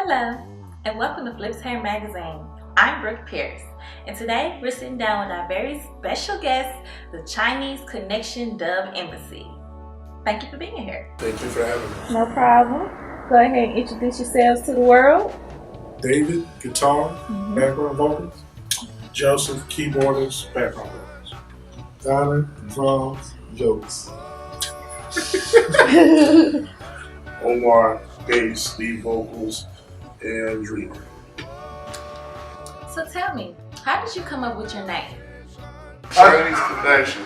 Hello, and welcome to Flips Hair Magazine. I'm Brooke Pierce, and today we're sitting down with our very special guest, the Chinese Connection Dove Embassy. Thank you for being here. Thank you for having me. No problem. Go ahead and introduce yourselves to the world. David, guitar, background vocals. Joseph, keyboardist, background vocals. Donna, drums, jokes. Omar, bass, lead vocals, and Dreamer. So tell me, how did you come up with your name? Chinese Connection.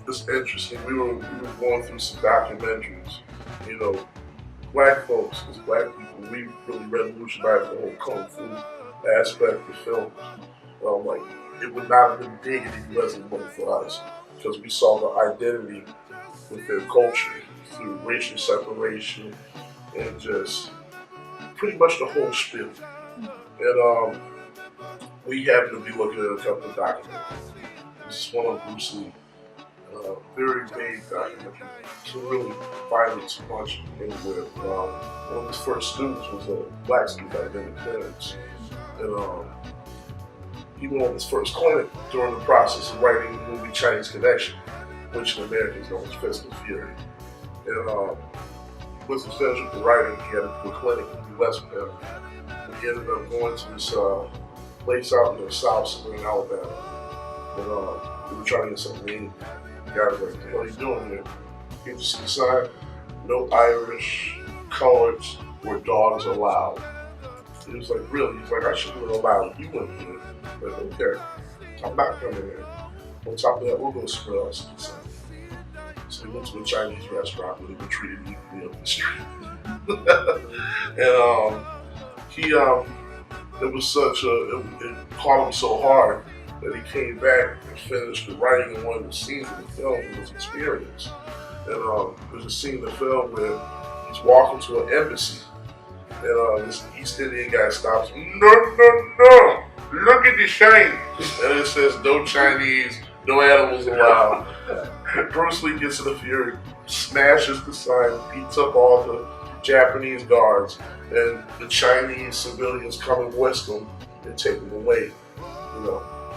It's interesting. We were going through some documentaries. Black folks, as black people, we really revolutionized the whole kung fu aspect of film. It would not have been big if it wasn't for us, because we saw the identity with their culture through racial separation and just pretty much the whole spiel. And we happened to be looking at a couple of documentaries. This is one on Bruce Lee. Very vague documentary. So really find it too much anywhere. One of his first students was a black student by the name of Clarence. And he went on his first clinic during the process of writing the movie Chinese Connection, which in America is known as Fist of Fury. And once he finished with the writing, he had a clinic in the West with him. And he ended up going to this place out in the South, somewhere in Alabama. And we were trying to get something to eat. The guy was like, "What are you doing here?" He just decided, no Irish, coloreds, or dogs allowed. He was like, really? He's like, I shouldn't have allowed you in here. But okay, I'm not coming in. On top of that, we'll go somewhere else. So we went to a Chinese restaurant where they were treated equally up the street. And it caught him so hard that he came back and finished the writing in one of the scenes of the film from his experience. And there's a scene in the film where he's walking to an embassy, and this East Indian guy stops. No, look at the shame. And it says, no Chinese, no animals allowed. Bruce Lee gets in a fury, smashes the sign, beats up all the Japanese guards, and the Chinese civilians come and whisk him and take him away,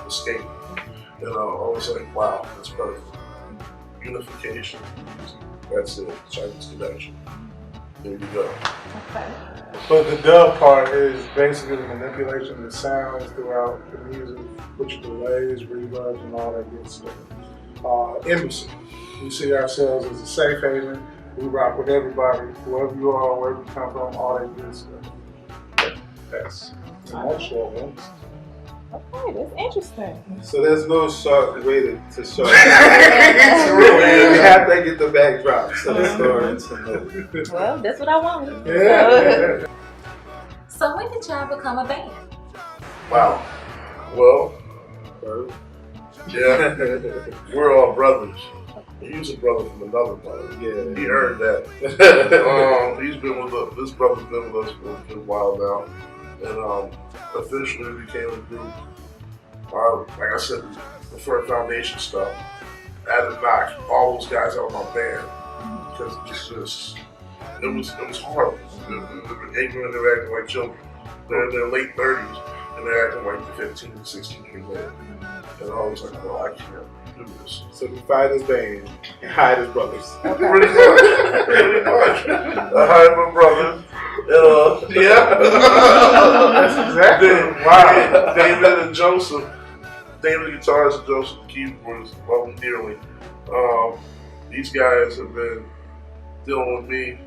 escape. And I was like, wow, that's perfect. Unification. That's it. Chinese Connection. There you go. Okay. But the dub part is basically the manipulation of the sounds throughout the music, which delays, reverbs, and all that good stuff. Embassy. We see ourselves as a safe haven. We rock with everybody, whoever you are, wherever you come from, all that good stuff. That's in a nutshell, man. Okay, that's interesting. So there's no short way to show it. We have to get the backdrop to the story. Well, that's what I wanted. Yeah. So when did y'all become a band? Wow. Well, yeah, we're all brothers. He was a brother from another brother. Yeah. He earned that. He's been with us. This brother's been with us for a good while now. And officially we became a group. Like I said, the first foundation stuff. I had to knock all those guys out of my band because it was horrible. They were ignorant, they were acting like children. They're in their late 30s and they're acting like 15 and 16 years old. And I was like, well, I can't do this. So we fired his band and hired his brothers. Pretty much. I hired my brother. Yeah. That's exactly. Wow. David and Joseph. David the guitarist and Joseph the keyboardist. Love them dearly. These guys have been dealing with me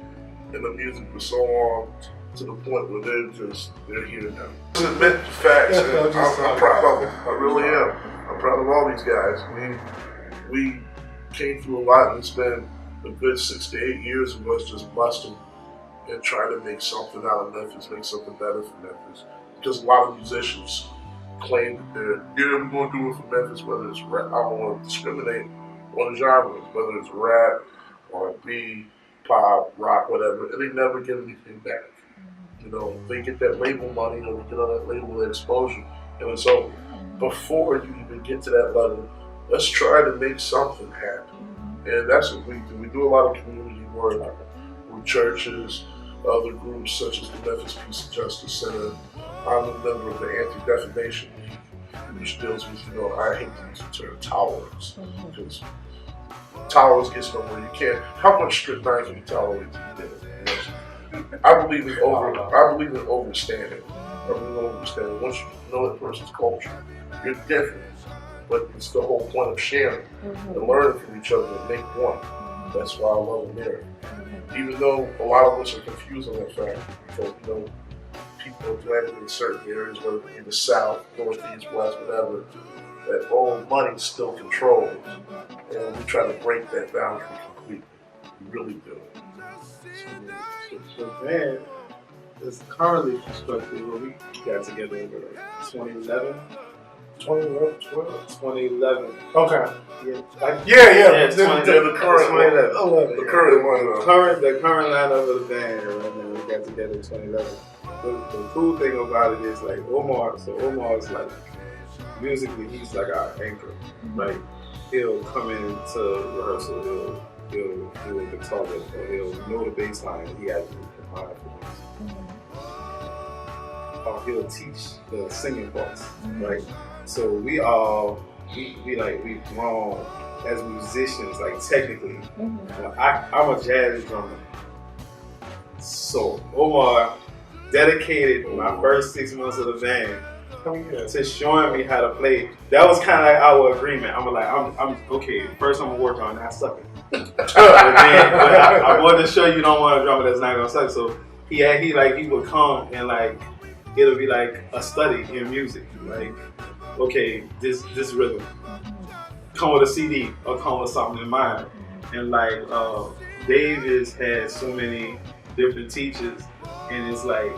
in the music for so long to the point where they're here now. To admit the facts, and I'm proud of them. I really am. I'm proud of all these guys. I mean, we came through a lot, and it's been a good 6 to 8 years of us just busting and trying to make something out of Memphis, make something better for Memphis. Because a lot of musicians claim that we're going to do it for Memphis, whether it's rap. I don't want to discriminate on the genres, whether it's rap, R&B, pop, rock, whatever, and they never get anything back. They get that label money, or they get on that label, that exposure, and it's over. Before you even get to that level, let's try to make something happen. And that's what we do. We do a lot of community work. through churches, other groups such as the Memphis Peace and Justice Center. I'm a member of the Anti-Defamation League, which deals with, I hate to use the term tolerance, because tolerance gets nowhere. You can't. How much strychnine can you tolerate to you know? I believe in overstanding. I believe in overstanding. Once you know that person's culture, you're different. But it's the whole point of sharing and learning from each other and make one. That's why I love America. Even though a lot of us are confused on that fact, because people are planted in certain areas, whether it be in the South, Northeast, West, whatever, that all money's still controlled. And we try to break that boundary completely. We really do. So man, it's currently constructed where we got together in 2011. 2011. Okay. Yeah. The current lineup of the band, right now, we got together in 2011. The cool thing about it is like Omar is like musically he's like our anchor. Like he'll come into rehearsal, he'll do a guitar lick, or he'll know the bass line and he has to combine for us. Or he'll teach the singing parts, right? So we've grown as musicians, like technically. I'm a jazz drummer. So Omar dedicated my first 6 months of the band to showing me how to play. That was kind of like our agreement. I'm okay. First, I'm gonna work on that sucking. but I want to show you don't want a drummer that's not gonna suck. So he would come and like it'll be like a study in music. Like, okay, this rhythm. Come with a CD or come with something in mind. And like Dave has had so many different teachers, and it's like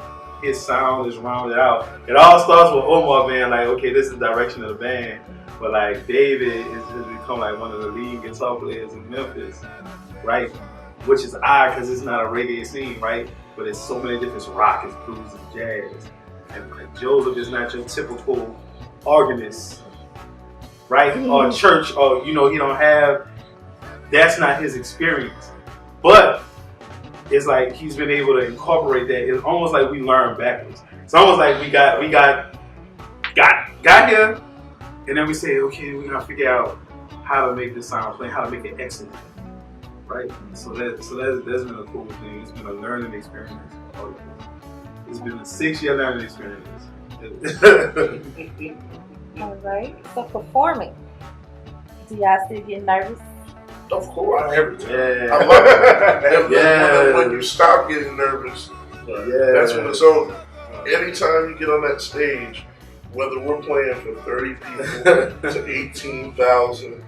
his sound is rounded out. It all starts with Omar being like, okay, this is the direction of the band. But like David has become like one of the lead guitar players in Memphis, right? Which is odd because it's not a reggae scene, right? But it's so many different rock, it's blues, and jazz. And like, Joseph is not your typical organist, right? Or church, or he don't have. That's not his experience. But it's like he's been able to incorporate that. It's almost like we learned backwards. It's almost like we got here, and then we say, okay, we gotta figure out how to make this sound play, how to make it excellent, right? So that's been a cool thing. It's been a learning experience. It's been a 6-year learning experience. All right. So performing, do y'all still get nervous? Of course. Every time. Yeah. I love it. When you stop getting nervous, that's when it's over. Anytime you get on that stage, whether we're playing for 30 people to 18,000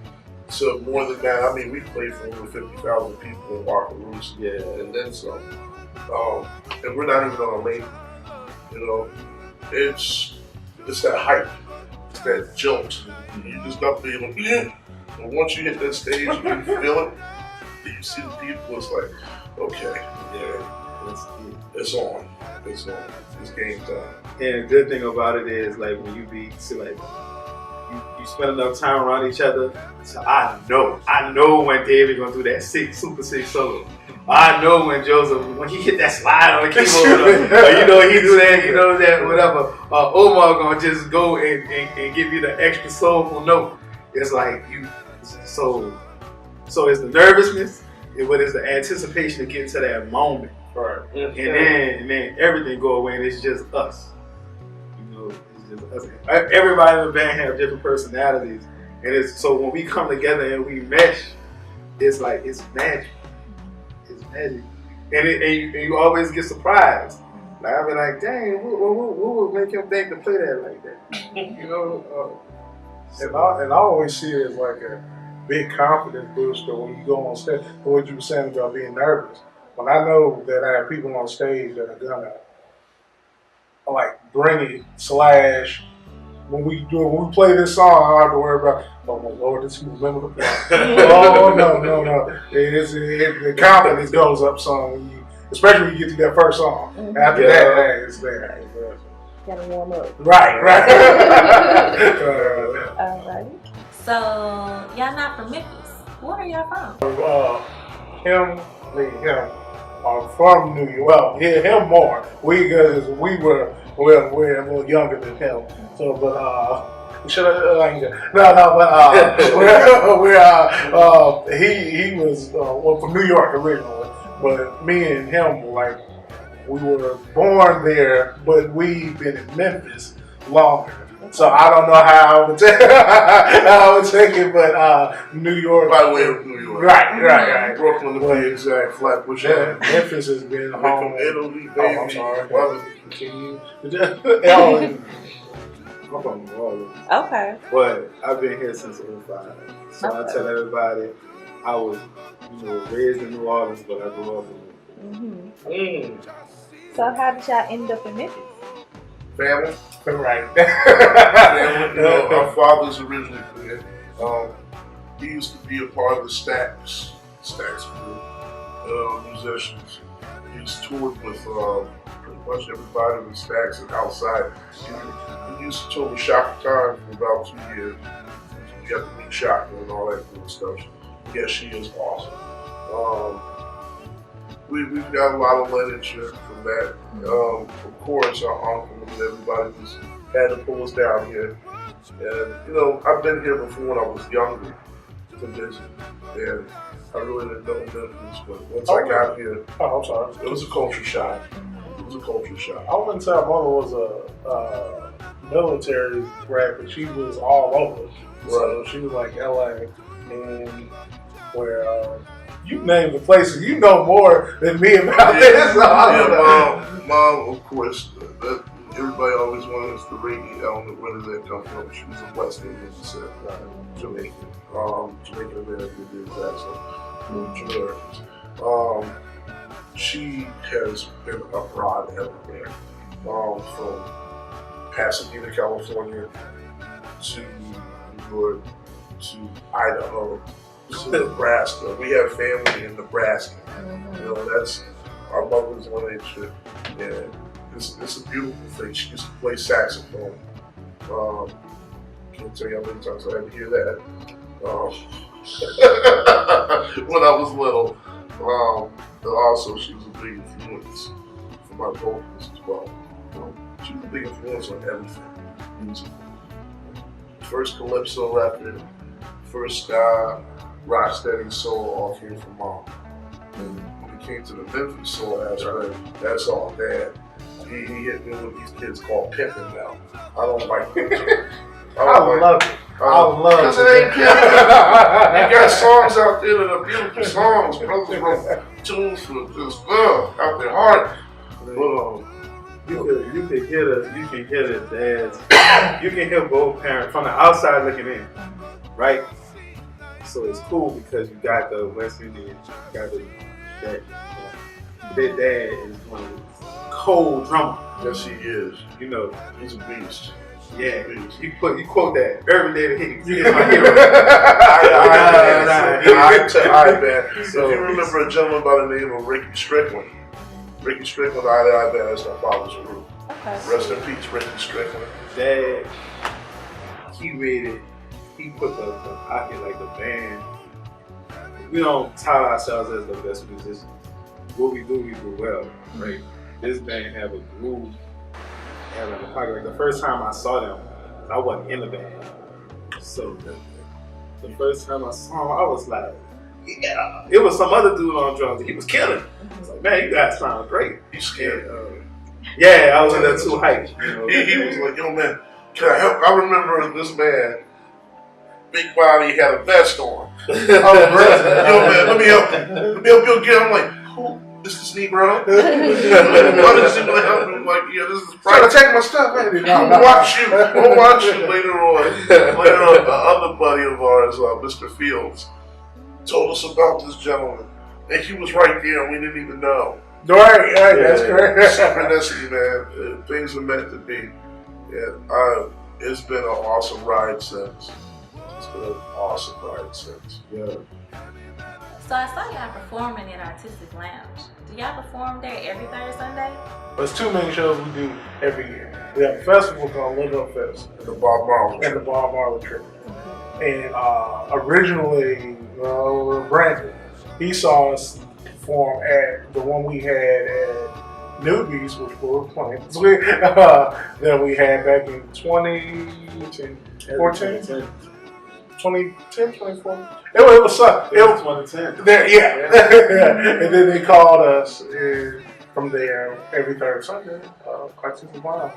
to more than that, I mean, we played for over 50,000 people in Wakarusa, and then some. And we're not even on a label. It's that hype, it's that jolt. You just got to be able to. And once you hit that stage, you feel it. You see the people. It's like, okay, it's on. It's game time. And the good thing about it is, like, when you spend enough time around each other. So I know when David gonna do that Super 6 solo. I know when Joseph, when he hit that slide on the keyboard, or he do that, whatever. Omar gonna just go and give you the extra soulful note. It's like so it's the nervousness, but it's the anticipation of getting to that moment. Right. And then everything go away and it's just us. It's just us. Everybody in the band have different personalities. And so when we come together and we mesh, it's like, it's magic. It's magic. And you always get surprised. Like, I'll be like, dang, what would make him think to play that like that? And I always see it as like a big confidence booster when you go on stage. What you were saying about being nervous. When I know that I have people on stage that are gonna like bring it / when we play this song, I don't have to worry about, oh my Lord, this is remember the play. Oh no. The confidence goes up some especially when you get to that first song. After that, it's there. Gotta warm up. Right. Alright. So y'all not from Memphis. Where are y'all from? Him, are from New York. Well, him more. Because we're a little younger than him. So, but should I like but he was from New York originally, but me and him like we were born there, but we've been in Memphis longer. So I don't know how I would take it, but New York. By way of New York. Right. Brooklyn to be exact, Flatbush. Memphis has been home. Italy, baby. Oh, I'm sorry. Well, Continue. I'm from New Orleans. Okay. But I've been here since '05. So I tell everybody I was, raised in New Orleans, but I grew up in So how did y'all end up in Memphis? family. Right. Family. Our father's originally from here. He used to be a part of the Stax group, musicians. He's toured with pretty much everybody in the Stax and outside. He used to tour with Shaka Khan for about 2 years. You got to meet Shaka and all that cool stuff. Yeah, she is awesome. We've got a lot of literature from that. Of course, our uncle and everybody just had to pull us down here. And, I've been here before when I was younger to visit. And I really didn't know Memphis, but once I got here, I'm sorry. it was a culture shock. I wouldn't say my mother was a military brat, but she was all over. So she was like LA and where you name the places, you know more than me about this. So Mom, of course, everybody always wanted us to Reggae element. Where does that come from? She was a West Indian descent, Jamaican. Jamaican American to be exact, so Jamaicans. She has been abroad everywhere, from Pasadena, California, to New York, to Idaho, to Nebraska. We have family in Nebraska. That's our mother's lineage, and it's a beautiful thing. She used to play saxophone. Can't tell you how many times I had to hear that when I was little. And also, she was a big influence for my vocals as well. She was a big influence on everything music. First calypso record, first rocksteady soul off here from Mom. When it came to the Memphis soul aspect, that's all Dad. He hit me with these kids called Pimpin' now. I don't like them. I love it. Because it ain't pimpin'. You got songs out there that are beautiful songs. Brothers wrote tunes for just out their heart. You can hear the dads. You can hear both parents from the outside looking in, right? So it's cool because you got the West Indian, you got that their dad is one of the cold drummer. Yes, he is. He's a beast. Yeah, you quote that Urban David Higgins. He's my hero. So if you remember a gentleman by the name of Ricky Strickland, I bet that's my father's group. Okay. Rest in peace, Ricky Strickland. Dad, he put out here like the band. We don't tout ourselves as the best musicians. What we do well, right? This band have a groove. Like the first time I saw them, I wasn't in the band. So the first time I saw him, I was like, yeah. It was some other dude on drums. He was killing. I was like, man, you guys sound great. He's scared. Yeah, I was in there too hype. He was like, yo man, can I help? I remember this man, big body, had a vest on. Yo man, let me help you get. I'm like, who? This is Negro. Why does he want to help me? Like, yeah, this is trying to take my stuff. We'll watch you later on. The other buddy of ours, Mr. Fields, told us about this gentleman, and he was right there, and we didn't even know. Right, that's correct. Synchronicity, man. Things are meant to be. Yeah, it's been an awesome ride since. Yeah. So I saw y'all performing in Artistic Lounge. Do y'all perform there every third Sunday? There's two main shows we do every year. We have a festival called Live Up Fest. And the Bob Marley Trip. And originally, Brandon, he saw us perform at the one we had at Newbies, which we were playing, that we had back in 2014, 2014. It was something. It was 2010. yeah. And then they called us from there every third Sunday. Quite super fun.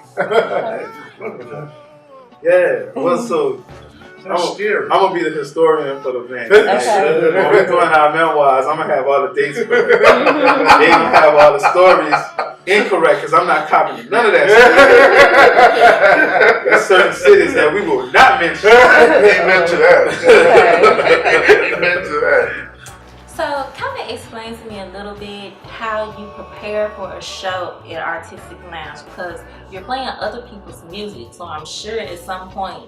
Yeah. Well, so That's scary. I'm gonna be the historian for the band. Okay. When we're doing our memoirs, I'm gonna have all the dates correct. They gonna have all the stories incorrect because I'm not copying none of that shit. There's certain cities that we will not mention. Amen to that. Amen to that. So, kind of explain to me a little bit how you prepare for a show at Artistic Lounge, because you're playing other people's music, so I'm sure at some point,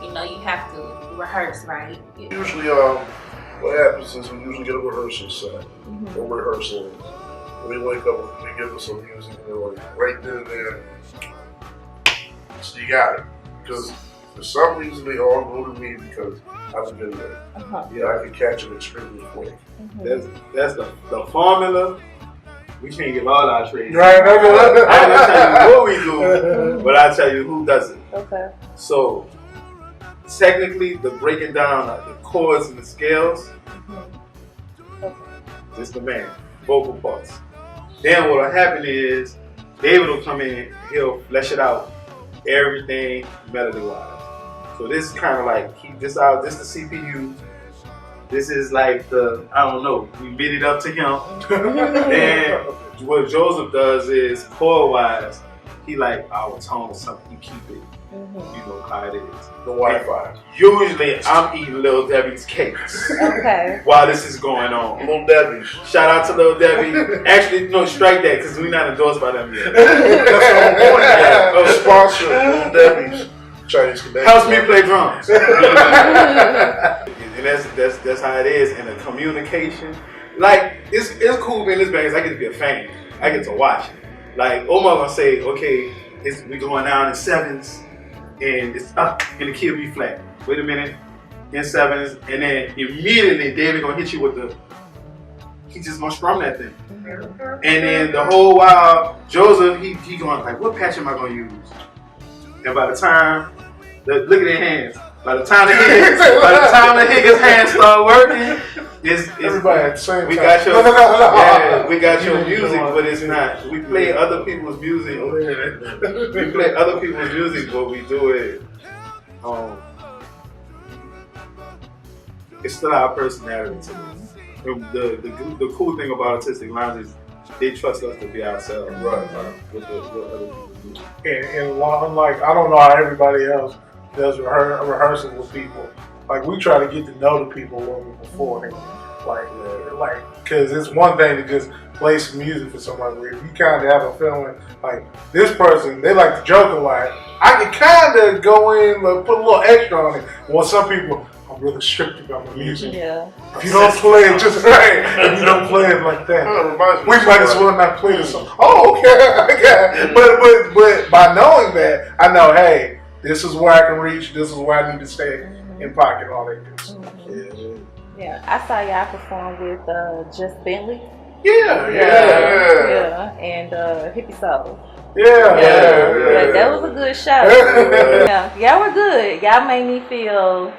you know, you have to rehearse, right? Usually, what happens is we usually get a rehearsal set, or rehearsal. We wake up, they give us some music, and they're like, right then and there, so you got it. Because for some reason, they all go to me because I'm a good one. Yeah, I can catch them extremely quick. That's the formula. We can't give all our trades. Right. I ain't gonna tell you what we do, but I'll tell you who does it. Okay. So, technically, the breaking down the chords and the scales, it's the man, vocal parts. Then what'll happen is David will come in, he'll flesh it out, everything melody-wise. So this is kind of like, keep this out, this is the CPU. This is like the, I don't know, we bid it up to him. And what Joseph does is, chord-wise, he like our tone or something, you keep it, you know how it is. The Wi-Fi. Usually I'm eating Lil Debbie's cakes Okay. while this is going on. Little Debbie. Shout out to Lil Debbie. Actually, no, strike that because we're not endorsed by them yet. That's the whole point. Sponsor Little Debbie's Chinese Connection. Helps me play drums. And that's how it is. And the communication, like it's cool being this band because I get to be a fan. I get to watch it. Like Omar gonna say, okay, we going down in sevens, and it's up, and the key will be flat. Wait a minute, in sevens, and then immediately David gonna hit you with he just gonna strum that thing. And then the whole while, Joseph, he going like, what patch am I gonna use? And by the time, look at their hands. By the time the Higgins hands start working, it's Everybody at the same time. we got your yeah, we got your music, but it's not. We play other people's music. We play other people's music, but we do it. It's still our personality to us. The cool thing about Artistic Lounge is they trust us to be ourselves. Right. With other people's music. And unlike, I don't know how everybody else does rehearsing with people. Like, we try to get to know the people a little bit beforehand. Like, because it's one thing to just play some music for somebody. If you kind of have a feeling like this person, they like to joke a lot. I can kind of go in, like, put a little extra on it. Well, some people, I'm really strict about my music. Yeah. If you don't play it just right, if you don't play it like that, we might as well not play the song. Oh, okay. But by knowing that, I know, hey, this is where I can reach. This is where I need to stay in pocket. All that good stuff. Yeah, I saw y'all perform with Just Bentley. Yeah. And Hippie Soul. Yeah. That was a good show. Yeah, y'all were good. Y'all made me feel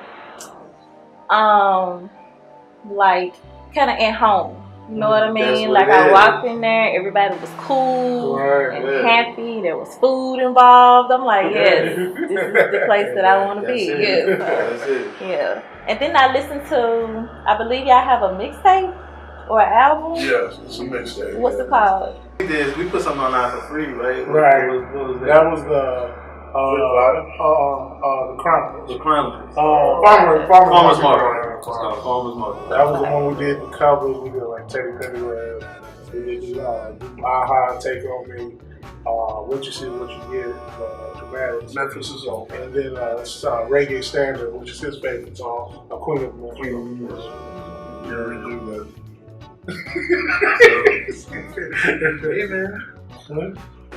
like kind of at home. You know what I mean? Like I walked in there, everybody was cool and happy. There was food involved. I'm like, yes, this is the place that I want to be. Yes. That's it. Yeah. And then I listened to, I believe y'all have a mixtape or an album. Yes, it's a mixtape. What's it called? We put something online for free, right? Right. What was That was the Chronicles. The Chronicles. Farmer's Market. Farmer's Market. That was the one we did the covers. We did like Teddy Pendergrass. We did Aha, Take On Me. What You See, What You Get. Dramatics. Memphis is on. And then Reggae Standard, which is his favorite song, Queen of Memphis. Yeah, we do that. Hey man.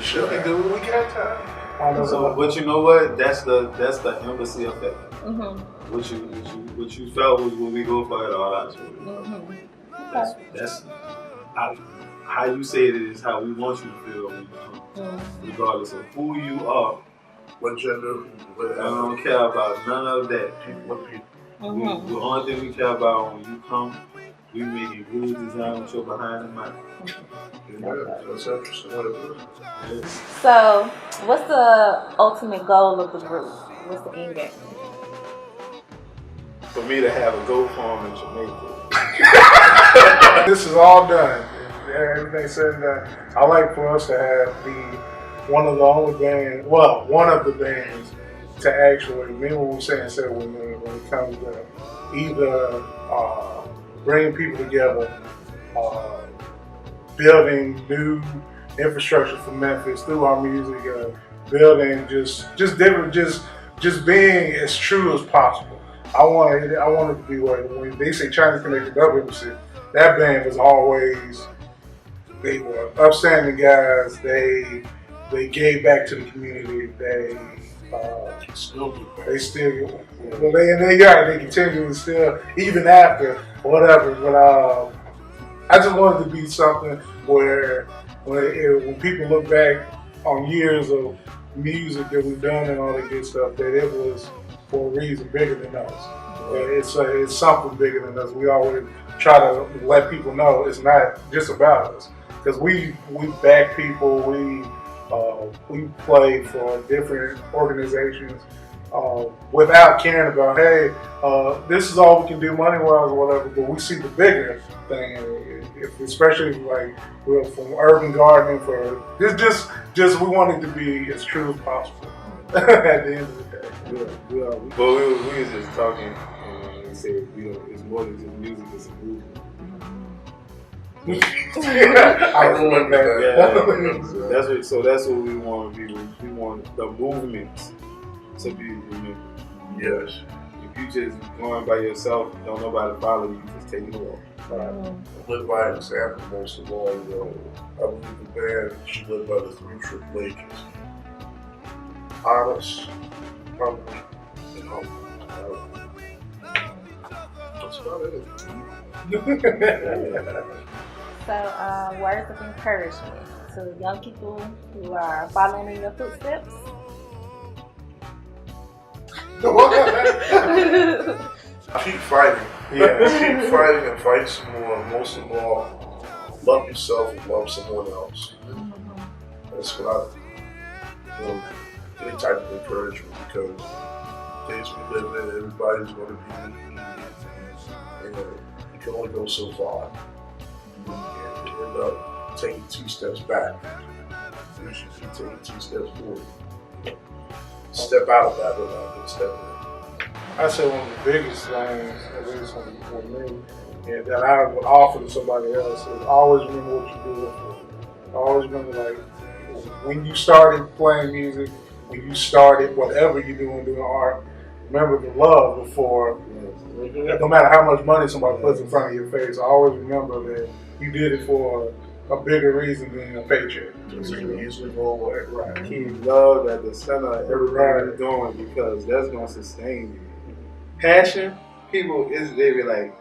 Sure. We do. We got time. So, So, but you know what? That's the embassy effect. Mm-hmm. What you felt was when we go for it all out. Mm-hmm. That's how you say it is how we want you to feel when you come, regardless of who you are. What gender, I don't care about none of that. what people. The only thing we care about when you come, we making rules design with your behind the mic. That's interesting. What it is. So, what's the ultimate goal of the group? What's the end game? For me to have a goat farm in Jamaica. This is all done. Everything said and done. I like for us to have one of the bands to actually, me when we're saying when it comes to either bringing people together, building new infrastructure for Memphis through our music, building just being as true as possible. I wanted to be when they say Chinese Connection Dub Embassy, that band was always, they were upstanding guys. They gave back to the community. They Still do that. they still, well, they continue to still, even after whatever. But I just wanted to be something where when people look back on years of music that we've done and all that good stuff, that it was for a reason bigger than us. It's something bigger than us. We always try to let people know it's not just about us, because we back people. We play for different organizations without caring about, hey, this is all we can do money-wise or whatever, but we see the bigger thing, especially like we're from urban gardening for just we want it to be as true as possible at the end of the day. We was just talking and we said, it's more than just music, it's a movement. I remember that. That's what we want to be. We want the movements to be remembered. Yes. If you just going by yourself, don't nobody follow you, just take it off. Live by an example most of all. I believe the band should live by the 3 triple H's. Honest, humble, and humble. That's about it. So, words of encouragement to young people who are following in your footsteps. Keep fighting. Keep fighting and fight some more. Most of all, love yourself and love someone else. That's what any type of encouragement, because days we live in, everybody's going to be and you can only go so far. And you end up taking 2 steps back. You should be taking 2 steps forward. Step out of that without being stepping in. I say one of the biggest things, at least for me, and that I would offer to somebody else is always remember what you do it for. Always remember, like, when you started playing music, when you started whatever you're doing art, remember the love before. No matter how much money somebody puts in front of your face, always remember that you did it for a bigger reason than a paycheck. So you can easily go away. Right. Keep love at the center of everything you're doing, because that's going to sustain you. Passion, people, they be like,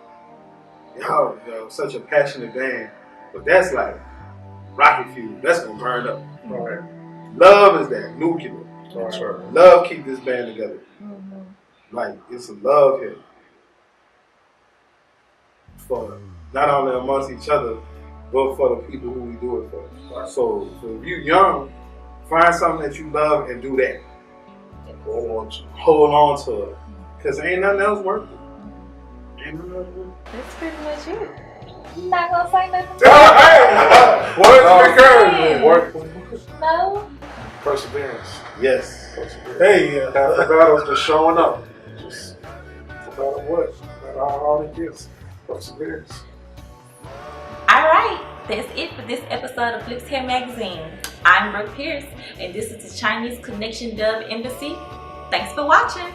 yo, such a passionate band. But that's like rocket fuel. That's going to burn up. Right. Love is that nuclear. Right. Love keep this band together. Like, it's a love here. For not only amongst each other, but for the people who we do it for. Right. So if you're young, find something that you love and do that. Hold on to it. Because ain't nothing else worth it. Ain't nothing else worth it. That's pretty much it. You're not gonna say nothing. Words of encouragement. No. Perseverance. Yes. Hey, half the battle's just showing up. Just no matter what, no matter how hard it gets, perseverance. All right, that's it for this episode of Flips Hair Magazine. I'm Brooke Pierce, and this is the Chinese Connection Dub Embassy. Thanks for watching.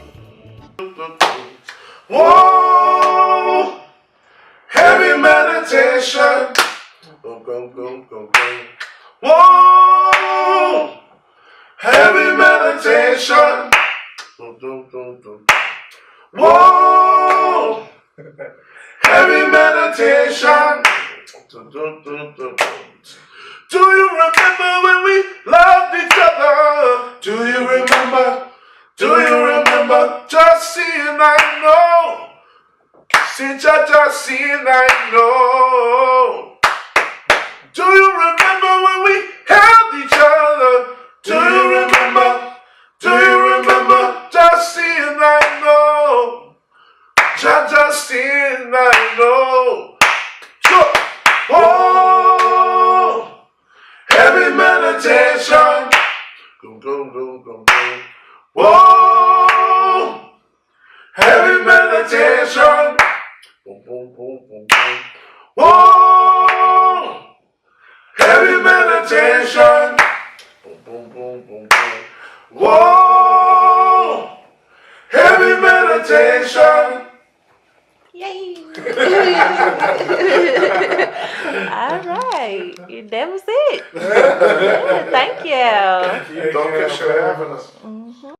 Whoa! Heavy meditation. Go. Whoa! Heavy meditation. Whoa! Heavy meditation. Dun, dun, dun, dun, dun. Do you remember when we loved each other? Do you remember? Do you remember? Just seeing I know. Since I just seen I know. Do you remember when we held each other? Do you remember? Do you remember? Just seeing I know. Just seeing I know. So, oh, heavy meditation. Go, go, go, go, go. Whoa, heavy meditation. Boom, boom, boom, boom, boom. Whoa, heavy meditation. Boom, boom, boom, boom, boom. Whoa, heavy meditation. Yay! All right, that was it. Yeah, thank you. Thank you for having us. Mhm.